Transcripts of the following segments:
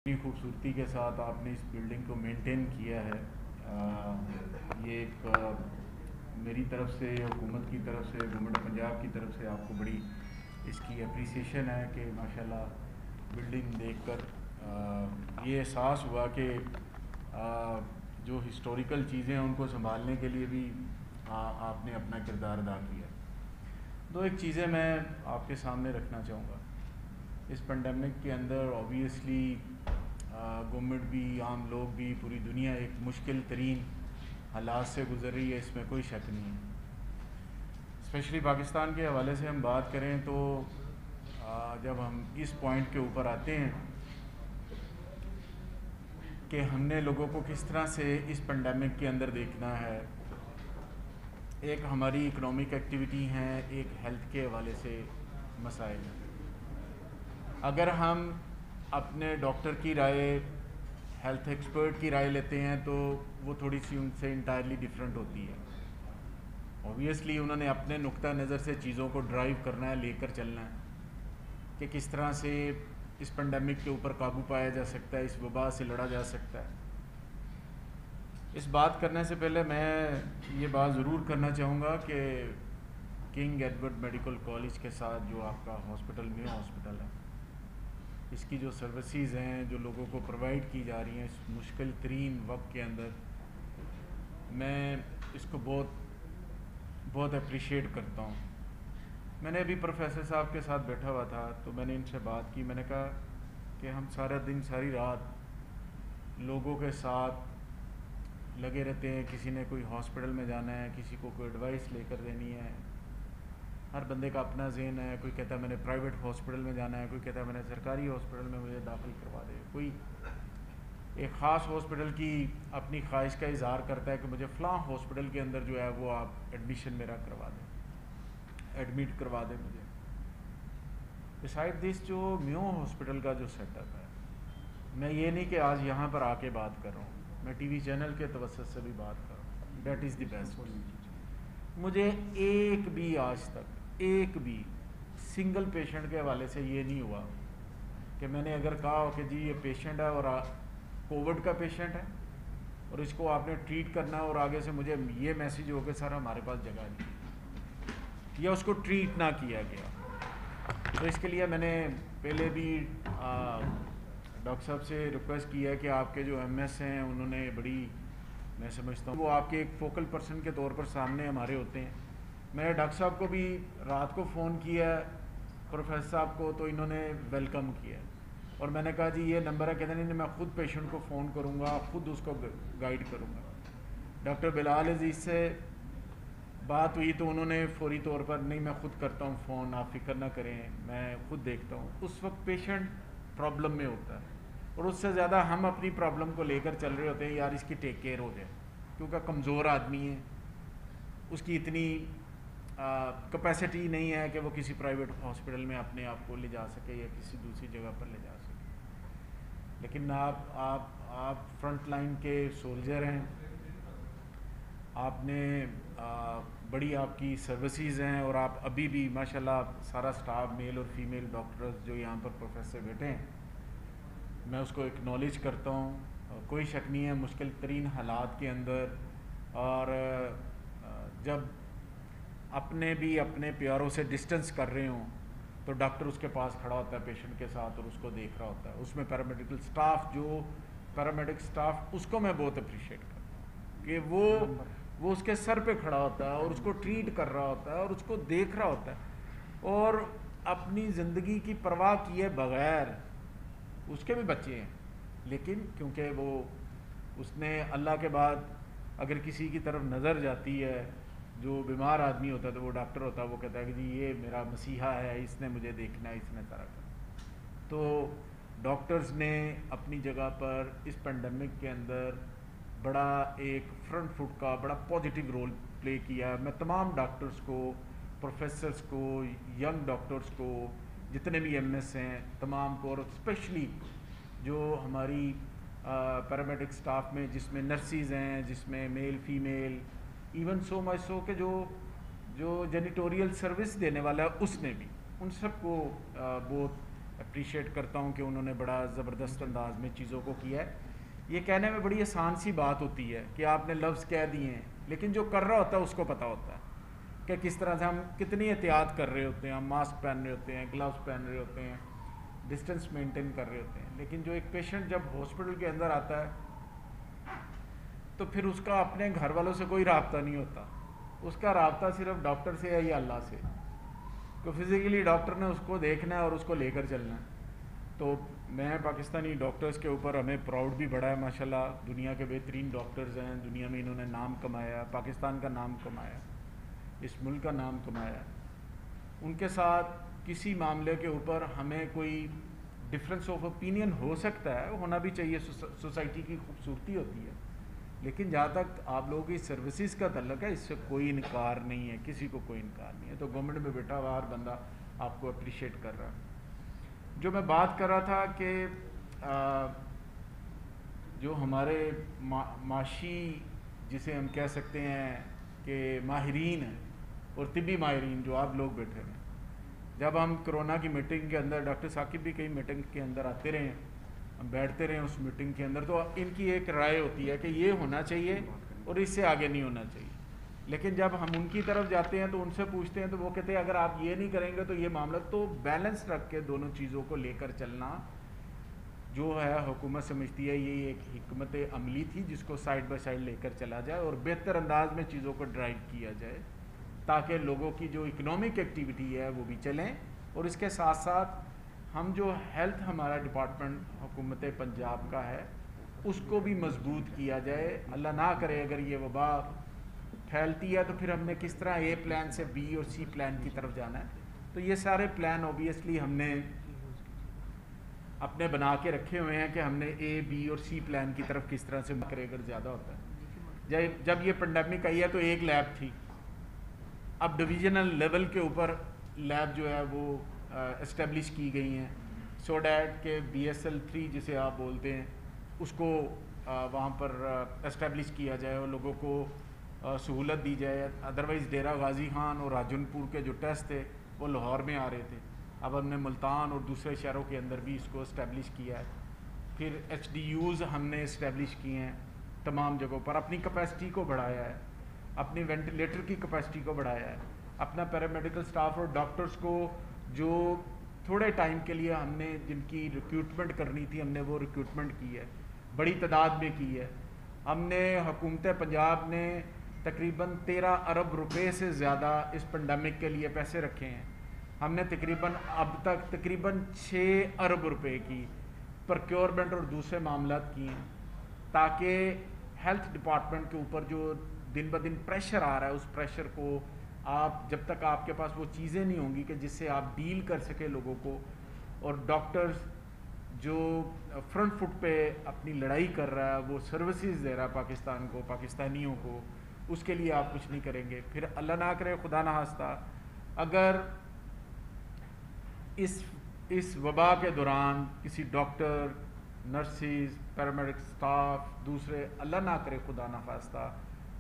اتنی خوبصورتی کے ساتھ آپ نے اس بلڈنگ کو مینٹین کیا ہے، یہ ایک میری طرف سے، حکومت کی طرف سے، گورنمنٹ آف پنجاب کی طرف سے آپ کو بڑی اس کی اپریسیشن ہے کہ ماشاءاللہ بلڈنگ دیکھ کر یہ احساس ہوا کہ جو ہسٹوریکل چیزیں ہیں ان کو سنبھالنے کے لیے بھی آپ نے اپنا کردار ادا کیا. دو ایک چیزیں میں آپ کے سامنے رکھنا چاہوں گا. اس پینڈیمک کے اندر آبویسلی گورنمنٹ بھی، عام لوگ بھی، پوری دنیا ایک مشکل ترین حالات سے گزر رہی ہے، اس میں کوئی شک نہیں ہے. اسپیشلی پاکستان کے حوالے سے ہم بات کریں تو جب ہم اس پوائنٹ کے اوپر آتے ہیں کہ ہم نے لوگوں کو کس طرح سے اس پینڈیمک کے اندر دیکھنا ہے، ایک ہماری اکنامک ایکٹیویٹی ہیں، ایک ہیلتھ کے حوالے سے مسائل ہیں. اگر ہم اپنے ڈاکٹر کی رائے، ہیلتھ ایکسپرٹ کی رائے لیتے ہیں تو وہ تھوڑی سی ان سے انٹائرلی ڈیفرنٹ ہوتی ہے. اوبویسلی انہوں نے اپنے نقطہ نظر سے چیزوں کو ڈرائیو کرنا ہے، لے کر چلنا ہے کہ کس طرح سے اس پینڈیمک کے اوپر قابو پایا جا سکتا ہے، اس وبا سے لڑا جا سکتا ہے. اس بات کرنے سے پہلے میں یہ بات ضرور کرنا چاہوں گا کہ کنگ ایڈورڈ میڈیکل کالج کے ساتھ جو آپ کا ہاسپٹل، میو ہاسپٹل ہے، اس کی جو سروسز ہیں جو لوگوں کو پرووائڈ کی جا رہی ہیں اس مشکل ترین وقت کے اندر، میں اس کو بہت اپریشیٹ کرتا ہوں. میں نے ابھی پروفیسر صاحب کے ساتھ بیٹھا ہوا تھا تو میں نے ان سے بات کی. میں نے کہا کہ ہم سارا دن، ساری رات لوگوں کے ساتھ لگے رہتے ہیں. کسی نے کوئی ہاسپٹل میں جانا ہے، کسی کو کوئی ایڈوائس لے کر دینی ہے، ہر بندے کا اپنا ذہن ہے. کوئی کہتا ہے میں نے پرائیویٹ ہاسپٹل میں جانا ہے، کوئی کہتا ہے میں نے سرکاری ہاسپٹل میں مجھے داخل کروا دے، کوئی ایک خاص ہاسپٹل کی اپنی خواہش کا اظہار کرتا ہے کہ مجھے فلاں ہاسپٹل کے اندر جو ہے وہ آپ ایڈمیشن میرا کروا دیں، ایڈمٹ کروا دیں مجھے. بسائڈ دس جو میو ہاسپٹل کا جو سیٹ اپ ہے، میں یہ نہیں کہ آج یہاں پر آ کے بات کر رہا ہوں، میں ٹی وی چینل کے توسط سے بھی بات کر رہا ہوں. That is the best. مجھے ایک بھی آج تک ایک بھی سنگل پیشنٹ کے حوالے سے یہ نہیں ہوا کہ میں نے اگر کہا ہو کہ جی یہ پیشنٹ ہے اور کووڈ کا پیشنٹ ہے اور اس کو آپ نے ٹریٹ کرنا ہے، اور آگے سے مجھے یہ میسیج ہو کہ سر ہمارے پاس جگہ نہیں، یا اس کو ٹریٹ نہ کیا گیا. تو اس کے لیے میں نے پہلے بھی ڈاکٹر صاحب سے ریکویسٹ کی ہے کہ آپ کے جو ایم ایس ہیں انہوں نے بڑی، میں سمجھتا ہوں وہ آپ کے ایک فوکل پرسن کے طور پر سامنے ہمارے ہوتے ہیں. میں نے ڈاکٹر صاحب کو بھی رات کو فون کیا ہے، پروفیسر صاحب کو، تو انہوں نے ویلکم کیا اور میں نے کہا جی یہ نمبر ہے. کہتے نہیں، میں خود پیشنٹ کو فون کروں گا، خود اس کو گائیڈ کروں گا. ڈاکٹر بلال عزیز سے بات ہوئی تو انہوں نے فوری طور پر، نہیں میں خود کرتا ہوں فون، آپ فکر نہ کریں، میں خود دیکھتا ہوں. اس وقت پیشنٹ پرابلم میں ہوتا ہے اور اس سے زیادہ ہم اپنی پرابلم کو لے کر چل رہے ہوتے ہیں، یار اس کی ٹیک کیئر ہو جائے، کیونکہ کمزور آدمی ہے، اس کی اتنی کیپیسٹی نہیں ہے کہ وہ کسی پرائیویٹ ہاسپٹل میں اپنے آپ کو لے جا سکے یا کسی دوسری جگہ پر لے جا سکے. لیکن آپ فرنٹ لائن کے سولجر ہیں، آپ نے بڑی آپ کی سروسز ہیں، اور آپ ابھی بھی ماشاءاللہ سارا سٹاف، میل اور فیمیل ڈاکٹرز جو یہاں پر پروفیسر بیٹھے ہیں، میں اس کو اکنالج کرتا ہوں. کوئی شک نہیں ہے مشکل ترین حالات کے اندر، اور جب اپنے بھی اپنے پیاروں سے ڈسٹنس کر رہے ہوں تو ڈاکٹر اس کے پاس کھڑا ہوتا ہے پیشنٹ کے ساتھ اور اس کو دیکھ رہا ہوتا ہے. اس میں پیرامیڈیکل سٹاف، جو پیرامیڈک سٹاف، اس کو میں بہت اپریشیٹ کرتا ہوں کہ وہ اس کے سر پہ کھڑا ہوتا ہے اور اس کو ٹریٹ کر رہا ہوتا ہے اور اس کو دیکھ رہا ہوتا ہے، اور اپنی زندگی کی پرواہ کیے بغیر. اس کے بھی بچے ہیں لیکن کیونکہ وہ، اس نے اللہ کے بعد اگر کسی کی طرف نظر جاتی ہے، جو بیمار آدمی ہوتا ہے تو وہ ڈاکٹر ہوتا ہے، وہ کہتا ہے کہ جی یہ میرا مسیحا ہے، اس نے مجھے دیکھنا ہے، اس نے سارا کرنا. تو ڈاکٹرز نے اپنی جگہ پر اس پینڈیمک کے اندر بڑا ایک فرنٹ فٹ کا بڑا پازیٹیو رول پلے کیا. میں تمام ڈاکٹرز کو، پروفیسرز کو، ینگ ڈاکٹرز کو، جتنے بھی ایم ایس ہیں تمام کو، اور اسپیشلی جو ہماری پیرامیڈک سٹاف میں جس میں نرسز ہیں، جس میں میل فیمیل، ایون سو مچ سو کہ جو جینیٹوریل سروس دینے والا ہے اس نے بھی، ان سب کو بہت اپریشیٹ کرتا ہوں کہ انہوں نے بڑا زبردست انداز میں چیزوں کو کیا ہے. یہ کہنے میں بڑی آسان سی بات ہوتی ہے کہ آپ نے لفظ کہہ دیے ہیں، لیکن جو کر رہا ہوتا ہے اس کو پتہ ہوتا ہے کہ کس طرح سے ہم کتنی احتیاط کر رہے ہوتے ہیں. ہم ماسک پہن رہے ہوتے ہیں، گلوز پہن رہے ہوتے ہیں، ڈسٹینس مینٹین کر رہے ہوتے ہیں، لیکن جو ایک پیشنٹ جب ہاسپٹل کے اندر آتا ہے تو پھر اس کا اپنے گھر والوں سے کوئی رابطہ نہیں ہوتا. اس کا رابطہ صرف ڈاکٹر سے ہے یا اللہ سے. تو فزیکلی ڈاکٹر نے اس کو دیکھنا ہے اور اس کو لے کر چلنا ہے. تو میں پاکستانی ڈاکٹرز کے اوپر ہمیں پراؤڈ بھی بڑا ہے ماشاءاللہ. دنیا کے بہترین ڈاکٹرز ہیں، دنیا میں انہوں نے نام کمایا، پاکستان کا نام کمایا، اس ملک کا نام کمایا. ان کے ساتھ کسی معاملے کے اوپر ہمیں کوئی ڈفرینس آف اوپینین ہو سکتا ہے، ہونا بھی چاہیے، سوسائٹی کی خوبصورتی ہوتی ہے. لیکن جہاں تک آپ لوگوں کی سروسز کا تعلق ہے، اس سے کوئی انکار نہیں ہے، کسی کو کوئی انکار نہیں ہے. تو گورنمنٹ میں بیٹھا ہوا ہر بندہ آپ کو اپریشیٹ کر رہا ہے. جو میں بات کر رہا تھا کہ جو ہمارے معاشی جسے ہم کہہ سکتے ہیں کہ ماہرین ہیں اور طبی ماہرین جو آپ لوگ بیٹھے ہیں، جب ہم کرونا کی میٹنگ کے اندر، ڈاکٹر ثاقب بھی کئی میٹنگ کے اندر آتے رہے ہیں، ہم بیٹھتے رہے ہیں اس میٹنگ کے اندر، تو ان کی ایک رائے ہوتی ہے کہ یہ ہونا چاہیے اور اس سے آگے نہیں ہونا چاہیے. لیکن جب ہم ان کی طرف جاتے ہیں تو ان سے پوچھتے ہیں تو وہ کہتے ہیں اگر آپ یہ نہیں کریں گے تو یہ معاملہ. تو بیلنس رکھ کے دونوں چیزوں کو لے کر چلنا جو ہے حکومت سمجھتی ہے یہ ایک حکمت عملی تھی جس کو سائڈ بائی سائڈ لے کر چلا جائے اور بہتر انداز میں چیزوں کو ڈرائیو کیا جائے تاکہ لوگوں کی جو اکنامک ایکٹیویٹی ہے وہ بھی چلیں. اور اس کے ساتھ ساتھ ہم جو ہیلتھ ہمارا ڈپارٹمنٹ حکومت پنجاب کا ہے اس کو بھی مضبوط کیا جائے. اللہ نہ کرے اگر یہ وبا پھیلتی ہے تو پھر ہم نے کس طرح اے پلان سے بی اور سی پلان کی طرف جانا ہے. تو یہ سارے پلان اوبیسلی ہم نے اپنے بنا کے رکھے ہوئے ہیں کہ ہم نے اے بی اور سی پلان کی طرف کس طرح سے کرے اگر زیادہ ہوتا ہے. جب یہ پینڈیمک آئی ہے تو ایک لیب تھی، اب ڈویژنل لیول کے اوپر لیب جو ہے وہ اسٹیبلش کی گئی ہیں سو دیٹ کہ BSL-3 جسے آپ بولتے ہیں اس کو وہاں پر اسٹیبلش کیا جائے اور لوگوں کو سہولت دی جائے. ادروائز ڈیرہ غازی خان اور راجن پور کے جو ٹیسٹ تھے وہ لاہور میں آ رہے تھے، اب ہم نے ملتان اور دوسرے شہروں کے اندر بھی اس کو اسٹیبلش کیا ہے. پھر HDUs ہم نے اسٹیبلش کیے ہیں تمام جگہوں پر، اپنی کیپیسٹی کو بڑھایا ہے، اپنی وینٹیلیٹر کی کیپیسٹی کو بڑھایا ہے، اپنا پیرامیڈیکل سٹاف اور ڈاکٹرز کو جو تھوڑے ٹائم کے لیے ہم نے جن کی ریکروٹمنٹ کرنی تھی ہم نے وہ ریکروٹمنٹ کی ہے، بڑی تعداد میں کی ہے. ہم نے حکومت پنجاب نے تقریباً 13 ارب روپے سے زیادہ اس پینڈیمک کے لیے پیسے رکھے ہیں. ہم نے تقریباً اب تک تقریباً 6 ارب روپے کی پروکیورمنٹ اور دوسرے معاملات کی ہیں تاکہ ہیلتھ ڈپارٹمنٹ کے اوپر جو دن بدن پریشر آ رہا ہے اس پریشر کو آپ جب تک آپ کے پاس وہ چیزیں نہیں ہوں گی کہ جس سے آپ ڈیل کر سکے لوگوں کو، اور ڈاکٹرز جو فرنٹ فٹ پہ اپنی لڑائی کر رہا ہے وہ سروسز دے رہا ہے پاکستان کو، پاکستانیوں کو، اس کے لیے آپ کچھ نہیں کریں گے. پھر اللہ نہ کرے خدا نہ خواستہ اگر اس وبا کے دوران کسی ڈاکٹر، نرسز، پیرامیڈک سٹاف، دوسرے اللہ نہ کرے خدا نہ خواستہ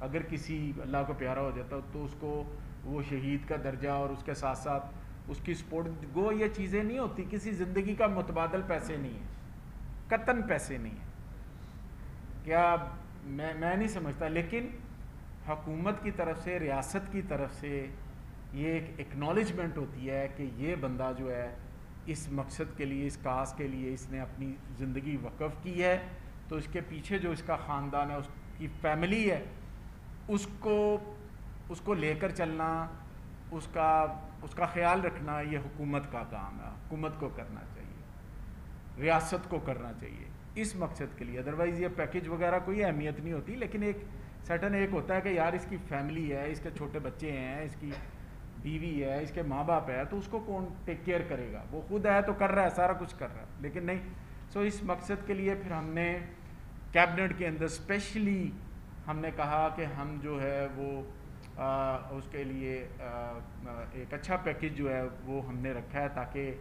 اگر کسی اللہ کو پیارا ہو جاتا تو اس کو وہ شہید کا درجہ اور اس کے ساتھ ساتھ اس کی سپورٹ گو یہ چیزیں نہیں ہوتی. کسی زندگی کا متبادل پیسے نہیں ہیں، قطن پیسے نہیں ہیں. کیا میں نہیں سمجھتا، لیکن حکومت کی طرف سے، ریاست کی طرف سے یہ ایک ایکنالجمنٹ ہوتی ہے کہ یہ بندہ جو ہے اس مقصد کے لیے، اس کاز کے لیے اس نے اپنی زندگی وقف کی ہے، تو اس کے پیچھے جو اس کا خاندان ہے، اس کی فیملی ہے، اس کو لے کر چلنا، اس کا خیال رکھنا یہ حکومت کا کام ہے. حکومت کو کرنا چاہیے، ریاست کو کرنا چاہیے اس مقصد کے لیے. ادروائز یہ پیکج وغیرہ کوئی اہمیت نہیں ہوتی، لیکن ایک سرٹن ایک ہوتا ہے کہ یار اس کی فیملی ہے، اس کے چھوٹے بچے ہیں، اس کی بیوی ہے، اس کے ماں باپ ہے، تو اس کو کون ٹیک کیئر کرے گا؟ وہ خود ہے تو کر رہا ہے، سارا کچھ کر رہا ہے، لیکن نہیں. سو اس مقصد کے لیے پھر ہم نے کیبنٹ کے اندر اسپیشلی ہم نے کہا کہ ہم جو ہے وہ اس کے لیے ایک اچھا پیکج جو ہے وہ ہم نے رکھا ہے تاکہ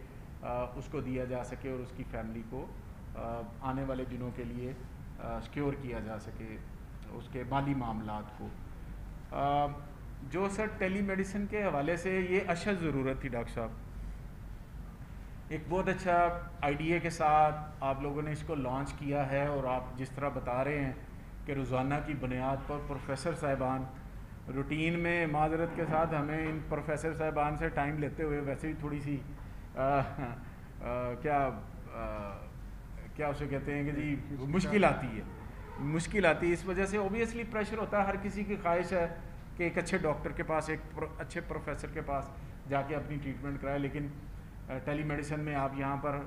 اس کو دیا جا سکے اور اس کی فیملی کو آنے والے دنوں کے لیے سیکیور کیا جا سکے اس کے مالی معاملات کو. جو سر ٹیلی میڈیسن کے حوالے سے یہ اشد ضرورت تھی ڈاکٹر صاحب. ایک بہت اچھا آئیڈیا کے ساتھ آپ لوگوں نے اس کو لانچ کیا ہے، اور آپ جس طرح بتا رہے ہیں کہ روزانہ کی بنیاد پر پروفیسر صاحبان روٹین میں، معذرت کے ساتھ ہمیں ان پروفیسر صاحبان سے ٹائم لیتے ہوئے ویسے ہی تھوڑی سی کیا اسے کہتے ہیں کہ جی مشکل آتی ہے اس وجہ سے اوبیسلی پریشر ہوتا ہے. ہر کسی کی خواہش ہے کہ ایک اچھے ڈاکٹر کے پاس، ایک اچھے پروفیسر کے پاس جا کے اپنی ٹریٹمنٹ کرائے، لیکن ٹیلی میڈیسن میں آپ یہاں پر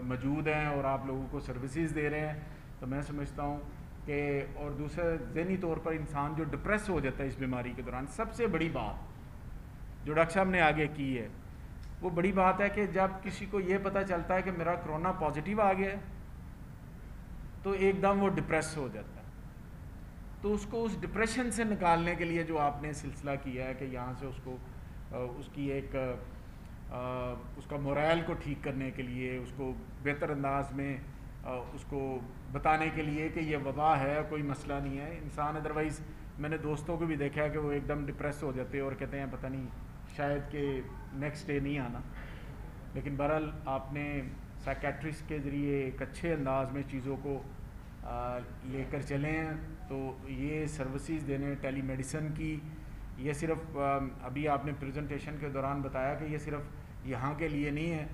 موجود ہیں اور آپ لوگوں کو سروسز دے رہے ہیں. تو میں سمجھتا ہوں کہ، اور دوسرے ذہنی طور پر انسان جو ڈپریس ہو جاتا ہے اس بیماری کے دوران، سب سے بڑی بات جو ڈاکٹر صاحب نے آگے کی ہے وہ بڑی بات ہے کہ جب کسی کو یہ پتہ چلتا ہے کہ میرا کرونا پازیٹیو آ گیا ہے تو ایک دم وہ ڈپریس ہو جاتا ہے. تو اس کو اس ڈپریشن سے نکالنے کے لیے جو آپ نے سلسلہ کیا ہے کہ یہاں سے اس کو اس کی ایک اس کا مورائل کو ٹھیک کرنے کے لیے، اس کو بہتر انداز میں اس کو بتانے کے لیے کہ یہ وبا ہے، کوئی مسئلہ نہیں ہے. انسان ادروائز میں نے دوستوں کو بھی دیکھا ہے کہ وہ ایک دم ڈپریس ہو جاتے ہیں اور کہتے ہیں پتہ نہیں شاید کہ نیکسٹ ڈے نہیں آنا. لیکن بہرحال آپ نے سائیکیٹرسٹ کے ذریعے ایک اچھے انداز میں چیزوں کو لے کر چلے ہیں. تو یہ سروسز دینے ٹیلی میڈیسن کی، یہ صرف ابھی آپ نے پریزنٹیشن کے دوران بتایا کہ یہ صرف یہاں کے لیے نہیں ہے،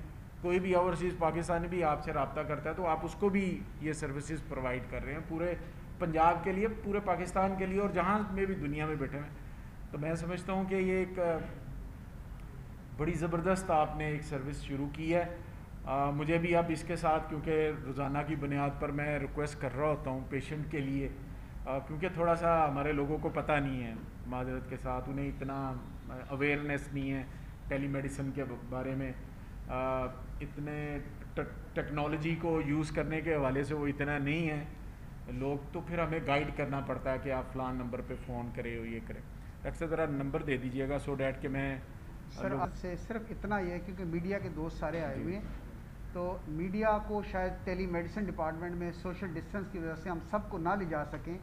کوئی بھی اوورسیز پاکستانی بھی آپ سے رابطہ کرتا ہے تو آپ اس کو بھی یہ سروسز پرووائڈ کر رہے ہیں، پورے پنجاب کے لیے، پورے پاکستان کے لیے، اور جہاں میں بھی دنیا میں بیٹھے ہیں. تو میں سمجھتا ہوں کہ یہ ایک بڑی زبردست آپ نے ایک سروس شروع کی ہے. مجھے بھی اب اس کے ساتھ، کیونکہ روزانہ کی بنیاد پر میں ریکویسٹ کر رہا ہوتا ہوں پیشنٹ کے لیے، کیونکہ تھوڑا سا ہمارے لوگوں کو پتہ نہیں ہے، معذرت کے ساتھ انہیں اتنا اویئرنیس نہیں ہے ٹیلی میڈیسن کے بارے میں، اتنے ٹیکنالوجی کو یوز کرنے کے حوالے سے وہ اتنا نہیں ہے لوگ. تو پھر ہمیں گائیڈ کرنا پڑتا ہے کہ آپ فلان نمبر پہ فون کرے اور یہ کریں. ڈاکٹر صاحب ذرا نمبر دے دیجیے گا سو دیٹ کہ میں سر آپ سے صرف اتنا یہ ہے کیونکہ میڈیا کے دوست سارے آئے ہوئے ہیں، تو میڈیا کو شاید ٹیلی میڈیسن ڈپارٹمنٹ میں سوشل ڈسٹینس کی وجہ سے ہم سب کو نہ لے جا سکیں.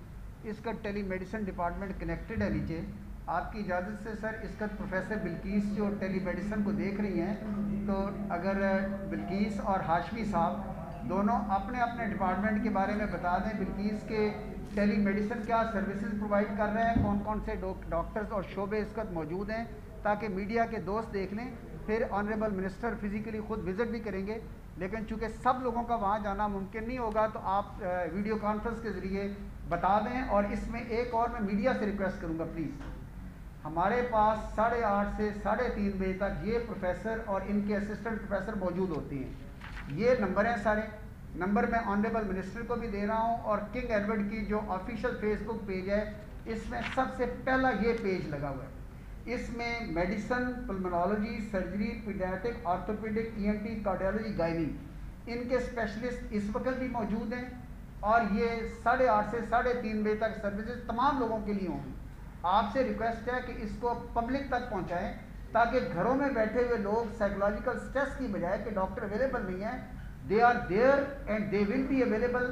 اس کا ٹیلی میڈیسن ڈپارٹمنٹ کنیکٹڈ ہے نیچے. آپ کی اجازت سے سر اس کا پروفیسر بلقیس جو ٹیلی میڈیسن کو دیکھ رہی ہیں، تو اگر بلقیس اور ہاشمی صاحب دونوں اپنے اپنے ڈپارٹمنٹ کے بارے میں بتا دیں. بلقیس کے ٹیلی میڈیسن کیا سروسز پرووائڈ کر رہے ہیں، کون کون سے ڈاکٹرز اور شعبے اس وقت موجود ہیں، تاکہ میڈیا کے دوست دیکھ لیں. پھر آنریبل منسٹر فزیکلی خود وزٹ بھی کریں گے، لیکن چونکہ سب لوگوں کا وہاں جانا ممکن نہیں ہوگا تو آپ ویڈیو کانفرنس کے ذریعے بتا دیں. اور اس میں ایک اور میں میڈیا سے ریکویسٹ کروں گا، پلیز ہمارے پاس 8:30 سے 3:30 بجے تک یہ پروفیسر اور ان کے اسسٹنٹ پروفیسر موجود ہوتے ہیں. یہ نمبر ہیں سارے. نمبر میں آنریبل منسٹر کو بھی دے رہا ہوں، اور کنگ ایڈورڈ کی جو آفیشیل فیس بک پیج ہے اس میں سب سے پہلا یہ پیج لگا ہوا ہے. اس میں medicine, pulmonology, surgery, paediatric, orthopaedic, ENT، cardiology, gynae, ان کے اسپیشلسٹ اس وقت بھی موجود ہیں. اور یہ 8:30 سے 3:30 بجے تک سروسز تمام لوگوں کے لیے ہوں گی. آپ سے ریکویسٹ ہے کہ اس کو پبلک تک پہنچائیں، تاکہ گھروں میں بیٹھے ہوئے لوگ سائیکولوجیکل سٹریس کی بجائے کہ ڈاکٹر اویلیبل نہیں ہے، they are there and they will be available.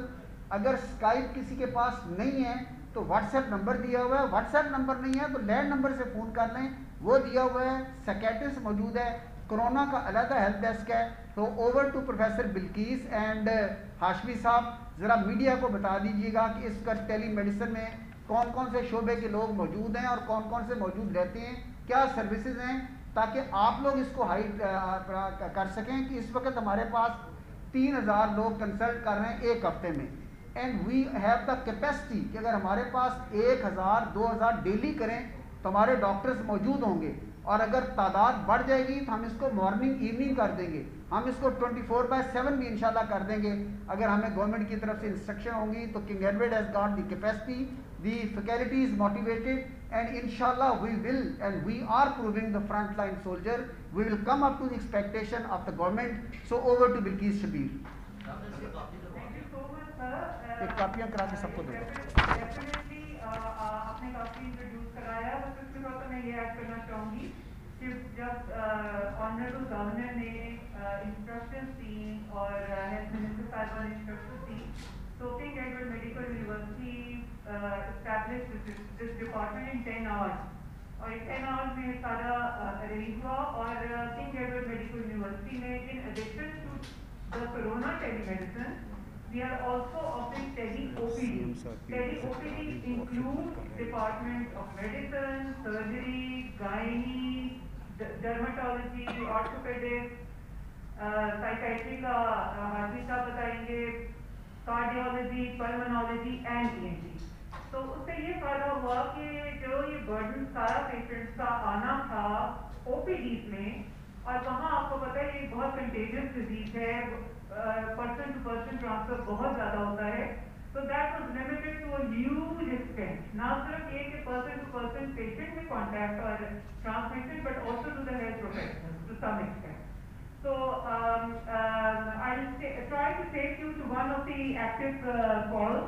اگر اسکائپ کسی کے پاس نہیں ہے تو واٹس ایپ نمبر دیا ہوا ہے، واٹس ایپ نمبر نہیں ہے تو لینڈ نمبر سے فون کر لیں، وہ دیا ہوا ہے. سیکیٹرسٹ موجود ہے، کرونا کا علیحدہ ہیلپ ڈیسک ہے. تو over to professor Bilquis and Hashmi صاحب، ذرا میڈیا کو بتا دیجیے گا کہ اس کا ٹیلی میڈیسن میں کون کون سے شعبے کے لوگ موجود ہیں اور کون کون سے موجود رہتے ہیں، کیا سروسز ہیں، تاکہ آپ لوگ اس کو ہائٹ کر سکیں کہ اس وقت ہمارے پاس 3000 لوگ کنسلٹ کر رہے ہیں ایک ہفتے میں. And we have the capacity کہ اگر ہمارے پاس 1000 2000 ڈیلی کریں تو ہمارے ڈاکٹرز موجود ہوں گے. اور اگر تعداد بڑھ جائے گی تو ہم اس کو مارننگ ایوننگ کر دیں گے، ہم اس کو 24/7 بھی انشاءاللہ کر دیں گے اگر ہمیں گورنمنٹ کی طرف سے انسٹرکشن ہوں گی. تو King Edward has got the capacity, the faculty is motivated, and انشاءاللہ we will and we are proving the front line soldier. We will come up to the expectation of the government. So over to Bilquis Shabbir. ایک کاپیاں کرا کے سب کو دے دو. آپ نے کافی introduce کرایا، بس اس کے بعد میں یہ ایڈ کرنا چاہوں گی کہ جب آنریبل گورنر نے انسٹرکشنز دی اور ہیلتھ منسٹر صاحبہ نے انسٹرکشنز دی تو King Edward medical university establish this department in 10 hours. اور 10 hours میں سارا ریلیز ہوا. اور کنگ ایڈورڈ میڈیکل یونیورسٹی میں in addition to the corona telemedicine, we are also offering tele-OPD. Tele-OPD includes Department of Medicine, Surgery, Gynae, Dermatology, Orthopedics, Psychiatry کا حاجی صاحب بتائیں گے, Cardiology, Pulmonology and ENT. تو اس سے یہ فائدہ ہوا کہ جو یہ برڈن سارا پیشنٹس کا آنا تھا او پی ڈیز میں, اور وہاں آپ کو پتہ ہے یہ بہت کنٹیجیس ڈیزیز ہے, پرسن ٹو پرسن ٹرانسفر بہت زیادہ ہوتا ہے. تو that was limited to a huge extent, نہ صرف یہ کہ پرسن ٹو پرسن پیشنٹ میں کانٹیکٹ اور transmission, but also to the health professionals to some extent. So I'll try to take you to one of the active calls.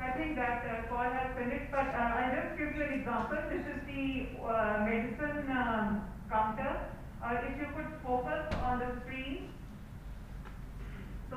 I think that call has finished, but I'll just give you an example. This is the medicine counter. If you could focus on the screen. So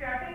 chatting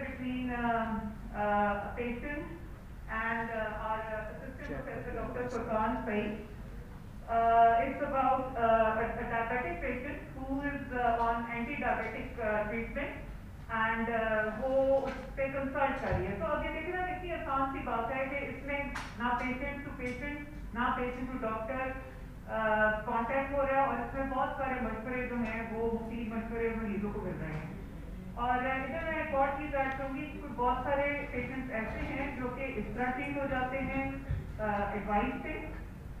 between patient and our assistant professor Dr. Furqan Saeed. It's about a diabetic patient who is on anti-diabetic treatment. And وہ اس پہ consult کر رہی ہے. تو اب یہ دیکھنا کتنی آسان سی بات ہے کہ اس میں نہ پیشنٹ ٹو پیشنٹ نہ پیشنٹ ٹو ڈاکٹر کانٹیکٹ ہو رہا ہے, اور اس میں بہت سارے مشورے جو ہیں وہ مفید مشورے مریضوں کو مل رہے ہیں. اور ادھر میں ایک اور چیز ایڈ کروں گی, بہت سارے پیشنٹس ایسے ہیں جو کہ اس طرح ٹریٹ ہو جاتے ہیں ایڈوائز سے,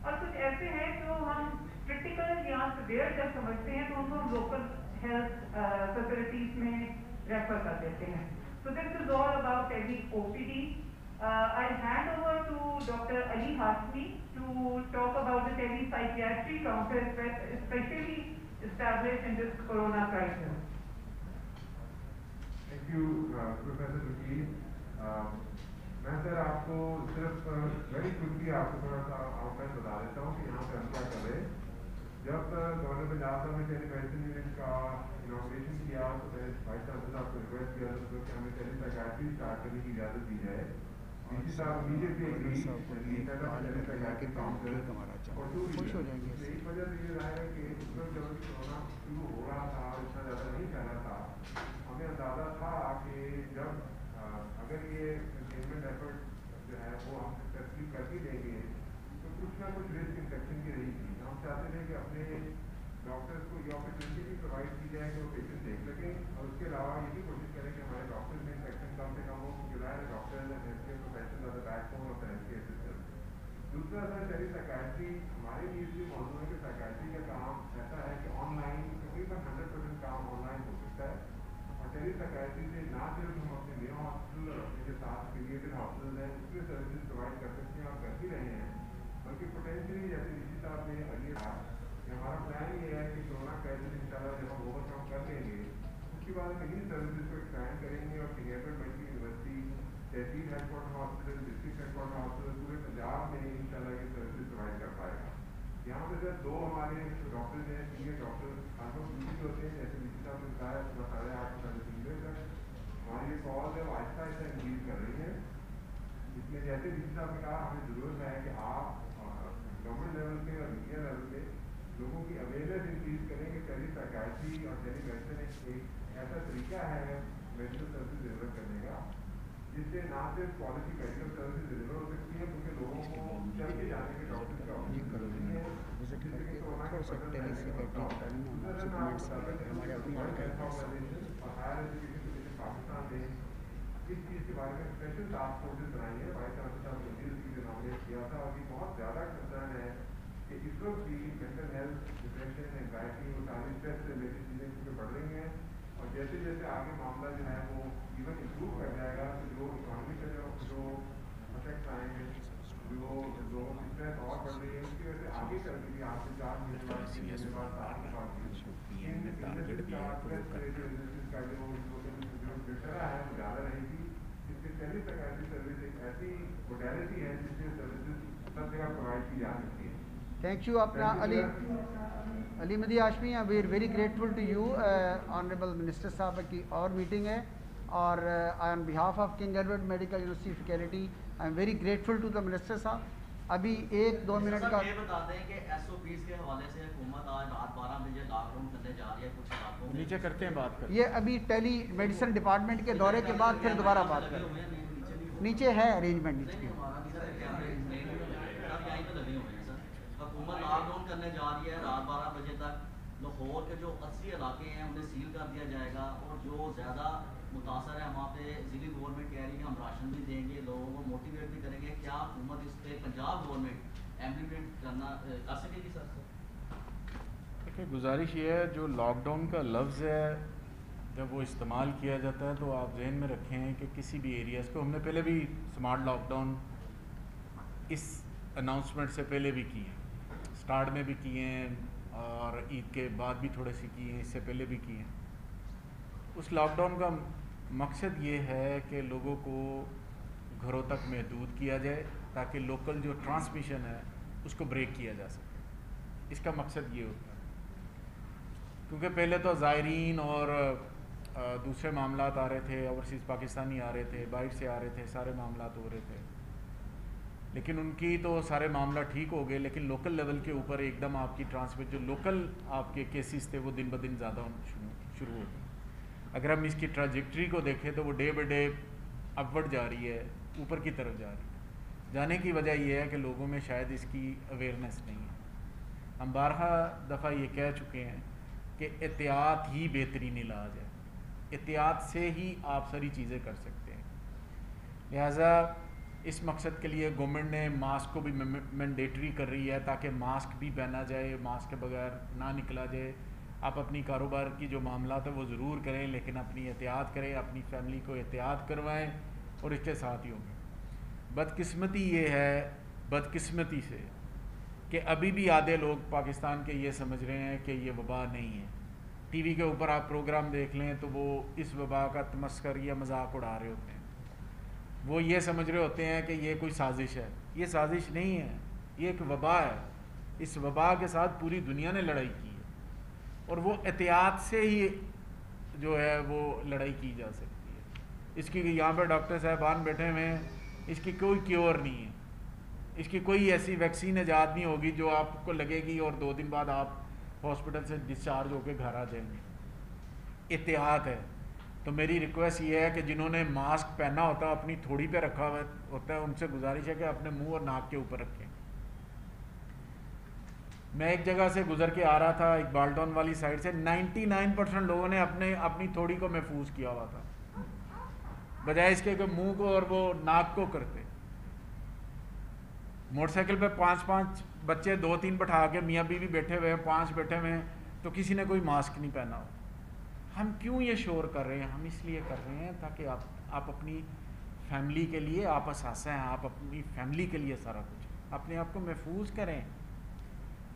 اور کچھ ایسے ہیں جو ہم کرٹیکل یا سیویئر جب سمجھتے ہیں تو ان کو ہم لوکل ہیلتھ فیسلٹیز میں ریفر کر دیتے ہیں. So this is all about tele-OPD. I'll hand over to Dr. Ali Hashmi to talk about the tele-psychiatry counter, especially established in this corona crisis. Thank you, Professor Vakil. میں سر آپ کو صرف very quickly آپ کو تھوڑا سا out line بتا دیتا ہوں کہ یہاں پہ ہم کیا کر رہے ہیں. جب گورنر پنجاب صاحب نے ٹیلی میڈیسن یونٹ کا انوگریشن کیا تو میں وائس چانسلر صاحب کو ریکویسٹ کیا تھا کہ ہمیں ٹیلی سائیکیٹری اسٹارٹ کرنے کی اجازت دی جائے. ڈی سی صاحب امیڈیٹلی ایگری ٹیلی سائیکیٹری کاؤنٹر اور ایک وجہ سے یہ رہا ہے کہ اس وقت جب کورونا شروع ہو رہا تھا اور اتنا زیادہ نہیں پھیلا تھا, ہمیں اندازہ تھا کہ جب اگر یہ کنٹینمنٹ ایفرٹ جو ہے وہ ہم سکسیسفلی کر ہی دیں گے تو کچھ نہ کچھ رسک انفیکشن کی رہی تھی. ہم چاہتے تھے کہ اپنے ڈاکٹرس کو یہ اپرچونیٹی بھی پرووائڈ کی جائے کہ وہ پیشنٹ دیکھ سکیں, اور اس کے علاوہ یہ بھی کوشش کریں کہ ہمارے ڈاکٹرس میں انفیکشن کم سے کم ہو, کیونکہ ظاہر ہے doctor health care professional are the backbone of the health care system. دوسرا سر ٹیلی سائیکیٹری ہمارے لیے اس لیے موضوع ہے کہ سائیکیٹری کا کام ایسا ہے کہ آن لائن تقریباً 100% کام آن لائن ہو سکتا ہے, اور ٹیلی سائیکیٹری سے نہ صرف ہم اپنے نیو ہاسپٹل اور اپنے کے ساتھ افیلیٹڈ ہاسپٹل ہیں اس میں سروسز پرووائڈ کر سکتے ہیں اور کر ہی رہے ہیں, بلکہ پوٹینشلی جیسے ڈی سی صاحب نے ارلیئر کہا کہ ہمارا پلان یہ ہے کہ کورونا کرائسس ان شاء اللہ جب ہم اوور کم کر لیں گے اس کے بعد انہیں سروسز کو ایکسپینڈ کریں گے, اور King Edward medical university tehsil headquarter hospital district headquarter hospital پورے پنجاب میں ان شاء اللہ یہ سروسز پرووائڈ کر پائے گا. یہاں پہ سر 2 ہمارے ڈاکٹرز ہیں, سینئر ڈاکٹر خاص ڈیوٹی ہوتے ہیں, جیسے ڈی سی صاحب نے بتایا صبح 8:30 سے 3 بجے تک. ہماری یہ کال ہے وہ آہستہ آہستہ انکریز کر رہی ہے, اس میں جیسے ڈی سی صاحب نے کہا ہمیں ضرورت ہے کہ آپ گورنمنٹ لیول پہ اور میڈیا لیول پہ لوگوں کی اویئرنیس انکریز کریں کہ ٹیلی سائیکیٹری اور ٹیلی میڈیسن ایک ایسا طریقہ ہے میڈیکل سروسز ڈیلیور کرنے کا جس سے نہ صرف کوالٹی میڈیکل سروسز ڈیلیور ہو سکتی ہے بلکہ لوگوں کو چل کے جانے کے ڈاکٹر کا آپشن نہیں ہے, جس سے کہ کورونا کا پاکستان نے اس چیز کے بارے میں اسپیشل ٹاسک فورسز بنائی ہے. وائس چانسلر صاحب نے اس کی نامزد کیا تھا, اور یہ بہت زیادہ کنسرن ہے کہ اس وقت بھی مینٹل ہیلتھ, ڈپریشن, اینگزائٹی اور ساری اسٹریس سے ریلیٹڈ چیزیں کیونکہ بڑھ رہی ہیں, اور جیسے جیسے آگے معاملہ جو ہے وہ ایون امپروو کر جائے گا تو جو اکانومی کا جو افیکٹس آئیں گے, جو لوگوں کی اسٹریس اور بڑھ رہی ہے, اس کی وجہ سے آگے چل کے بھی آپ سے 4 مہینے بعد 3 مہینے بعد 7 مہینے بعد کا جو بہترا ہے وہ زیادہ رہے گی. اس سے ٹیلی سائیکیٹری سروس ایک ایسی موڈیلٹی ہے جس سے سروسز سب جگہ پرووائڈ کی جا سکتی ہے. Thank you. اپنا Ali Ali Mehdi Hashmi we are very grateful to you honourable minister صاحب کی اور میٹنگ ہے اور on behalf of King Edward medical university faculty I am very grateful to the minister صاحب. ابھی 1-2 منٹ کا یہ بتا دیں کہ ایس او پیز کے حوالے سے حکومت آج رات 12 بجے لاک ڈاؤن کرنے جا رہی ہے کچھ علاقوں میں. نیچے کرتے ہیں بات کرتے ہیں. یہ ابھی ٹیلی میڈیسن ڈپارٹمنٹ کے دورے کے بعد پھر دوبارہ بات کریں. نیچے ہے ارینجمنٹ نیچے. حکومت لاک ڈاؤن کرنے جا رہی ہے رات 12 بجے تک. لاہور کے جو 80 علاقے ہیں انہیں سیل کر دیا جائے گا اور جو زیادہ متاثر ہے وہاں پہ ضلعی گورنمنٹ کہہ رہی ہے ہم راشن بھی دیں گے, لوگوں کو موٹیویٹ بھی کریں گے. کیا حکومت اس پہ پنجاب گورنمنٹ امپلیمنٹ کر سکے گی سر؟ دیکھیں گزارش یہ ہے جو لاک ڈاؤن کا لفظ ہے جب وہ استعمال کیا جاتا ہے تو آپ ذہن میں رکھیں کہ کسی بھی ایریاز کو ہم نے پہلے بھی اسمارٹ لاک ڈاؤن اس اناؤنسمنٹ سے پہلے بھی کیے ہیں, اسٹارٹ میں بھی کیے ہیں اور عید کے بعد بھی تھوڑے سے کیے ہیں, اس سے پہلے بھی کیے ہیں. اس لاک ڈاؤن کا مقصد یہ ہے کہ لوگوں کو گھروں تک محدود کیا جائے تاکہ لوکل جو ٹرانسمیشن ہے اس کو بریک کیا جا سکے. اس کا مقصد یہ ہوتا ہے کیونکہ پہلے تو زائرین اور دوسرے معاملات آ رہے تھے, اوورسیز پاکستانی آ رہے تھے, باہر سے آ رہے تھے, سارے معاملات ہو رہے تھے, لیکن ان کی تو سارے معاملہ ٹھیک ہو گئے, لیکن لوکل لیول کے اوپر ایک دم آپ کی ٹرانسمٹ جو لوکل آپ کے کیسز تھے وہ دن بدن زیادہ شروع ہو گئے. اگر ہم اس کی ٹراجیکٹری کو دیکھیں تو وہ ڈے بائی ڈے اپورڈ جا رہی ہے, اوپر کی طرف جا رہی ہے. جانے کی وجہ یہ ہے کہ لوگوں میں شاید اس کی اویئرنیس نہیں ہے. ہم بارہا دفعہ یہ کہہ چکے ہیں کہ احتیاط ہی بہترین علاج ہے, احتیاط سے ہی آپ ساری چیزیں کر سکتے ہیں. لہٰذا اس مقصد کے لیے گورنمنٹ نے ماسک کو بھی مینڈیٹری کر رہی ہے تاکہ ماسک بھی پہنا جائے, ماسک کے بغیر نہ نکلا جائے. آپ اپنی کاروبار کی جو معاملات ہیں وہ ضرور کریں لیکن اپنی احتیاط کریں, اپنی فیملی کو احتیاط کروائیں اور اس کے ساتھ ہی ہوں گے. بدقسمتی یہ ہے بدقسمتی سے کہ ابھی بھی آدھے لوگ پاکستان کے یہ سمجھ رہے ہیں کہ یہ وبا نہیں ہے. ٹی وی کے اوپر آپ پروگرام دیکھ لیں تو وہ اس وبا کا تمسخر یا مذاق اڑا رہے ہوتے ہیں. وہ یہ سمجھ رہے ہوتے ہیں کہ یہ کوئی سازش ہے. یہ سازش نہیں ہے, یہ ایک وبا ہے. اس وبا کے ساتھ پوری دنیا نے لڑائی کی ہے اور وہ احتیاط سے ہی جو ہے وہ لڑائی کی جا سکتی ہے. اس کی یہاں پہ ڈاکٹر صاحبان بیٹھے ہوئے ہیں, اس کی کوئی کیور نہیں ہے, اس کی کوئی ایسی ویکسین ایجاد نہیں ہوگی جو آپ کو لگے گی اور 2 دن بعد آپ ہاسپٹل سے ڈسچارج ہو کے گھر آ جائیں گے. احتیاط ہے. تو میری ریکویسٹ یہ ہے کہ جنہوں نے ماسک پہنا ہوتا ہے اپنی تھوڑی پہ رکھا ہوا ہوتا ہے ان سے گزارش ہے کہ اپنے منہ اور ناک کے اوپر رکھیں. میں ایک جگہ سے گزر کے آ رہا تھا اقبال ٹاؤن والی سائڈ سے, 99% لوگوں نے اپنی تھوڑی کو محفوظ کیا ہوا تھا بجائے اس کے کہ منہ کو اور وہ ناک کو کرتے. موٹر سائیکل پہ 5 بچے 2-3 بٹھا کے میاں بیوی بیٹھے ہوئے ہیں, 5 بیٹھے ہوئے ہیں تو کسی نے کوئی ماسک نہیں پہنا ہو. ہم کیوں یہ شور کر رہے ہیں؟ ہم اس لیے کر رہے ہیں تاکہ آپ اپنی فیملی کے لیے, آپ اثاثہ ہیں, آپ اپنی فیملی کے لیے سارا کچھ اپنے آپ کو محفوظ کریں.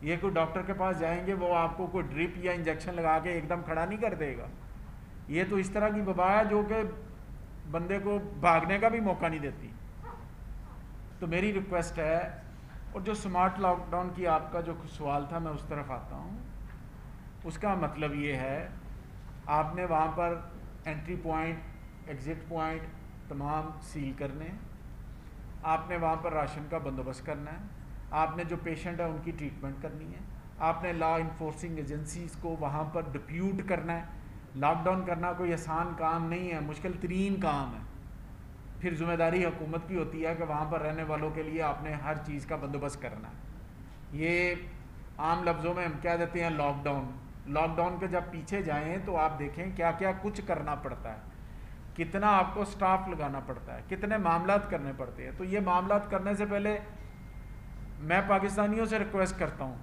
یہ کوئی ڈاکٹر کے پاس جائیں گے وہ آپ کو کوئی ڈرپ یا انجیکشن لگا کے ایک دم کھڑا نہیں کر دے گا. یہ تو اس طرح کی وبا ہے جو کہ بندے کو بھاگنے کا بھی موقع نہیں دیتی. تو میری ریکویسٹ ہے, اور جو سمارٹ لاک ڈاؤن کی آپ کا جو سوال تھا میں اس طرف آتا ہوں. اس کا مطلب یہ ہے آپ نے وہاں پر انٹری پوائنٹ ایگزٹ پوائنٹ تمام سیل کرنے, آپ نے وہاں پر راشن کا بندوبست کرنا ہے, آپ نے جو پیشنٹ ہے ان کی ٹریٹمنٹ کرنی ہے, آپ نے لا انفورسنگ ایجنسیز کو وہاں پر ڈپیوٹ کرنا ہے. لاک ڈاؤن کرنا کوئی آسان کام نہیں ہے, مشکل ترین کام ہے. پھر ذمہ داری حکومت کی ہوتی ہے کہ وہاں پر رہنے والوں کے لیے آپ نے ہر چیز کا بندوبست کرنا ہے. یہ عام لفظوں میں ہم کہہ دیتے ہیں لاک ڈاؤن. لاک ڈاؤن کے جب پیچھے جائیں تو آپ دیکھیں کیا کیا کچھ کرنا پڑتا ہے, کتنا آپ کو سٹاف لگانا پڑتا ہے, کتنے معاملات کرنے پڑتے ہیں. تو یہ معاملات کرنے سے پہلے میں پاکستانیوں سے ریکویسٹ کرتا ہوں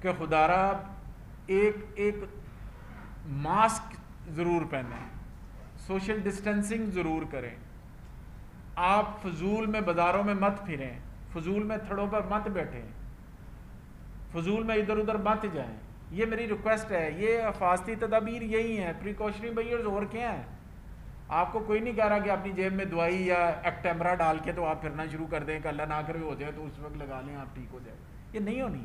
کہ خدارا ایک ماسک ضرور پہنیں, سوشل ڈسٹینسنگ ضرور کریں. آپ فضول میں بازاروں میں مت پھریں, فضول میں تھڑوں پر مت بیٹھیں, فضول میں ادھر ادھر مت جائیں. یہ میری ریکویسٹ ہے. یہ حفاظتی تدابیر یہی ہیں, پریکاشنری میجرز اور کیا ہیں. آپ کو کوئی نہیں کہہ رہا کہ اپنی جیب میں دوائی یا ایکٹیمرا ڈال کے تو آپ پھرنا شروع کر دیں کہ اللہ نہ کرے ہو جائے تو اس وقت لگا لیں آپ ٹھیک ہو جائے. یہ نہیں ہونی.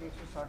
160